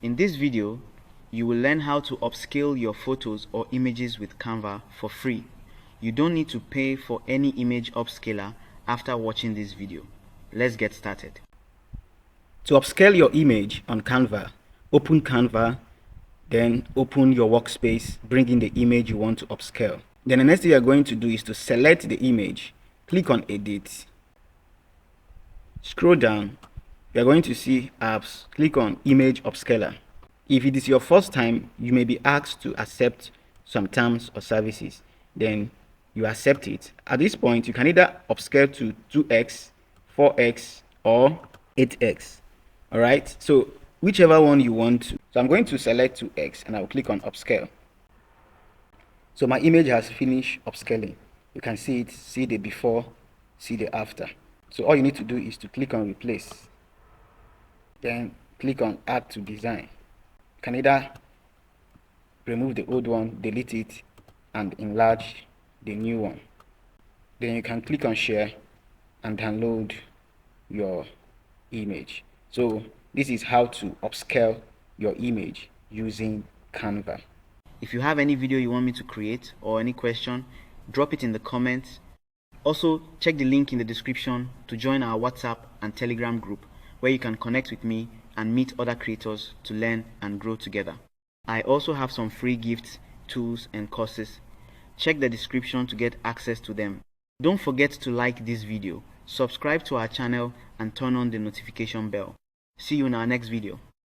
In this video, you will learn how to upscale your photos or images with Canva for free. You don't need to pay for any image upscaler after watching this video. Let's get started. To upscale your image on Canva, open Canva, then open your workspace, bring in the image you want to upscale. Then the next thing you're going to do is to select the image, click on Edit, scroll down, you're going to see Apps, click on Image Upscaler. If it is your first time, you may be asked to accept some terms or services. Then you accept it. At this point, you can either upscale to 2x, 4x, or 8x. All right, so whichever one you want to. So I'm going to select 2x and I'll click on Upscale. So my image has finished upscaling. You can see it, see the before, see the after. So all you need to do is to click on Replace. Then click on Add to Design. You can either remove the old one, delete it, and enlarge the new one. Then you can click on Share and download your image. So this is how to upscale your image using Canva. If you have any video you want me to create or any question, drop it in the comments. Also, check the link in the description to join our WhatsApp and Telegram group where you can connect with me and meet other creators to learn and grow together. I also have some free gifts, tools, and courses. Check the description to get access to them. Don't forget to like this video, subscribe to our channel, and turn on the notification bell. See you in our next video.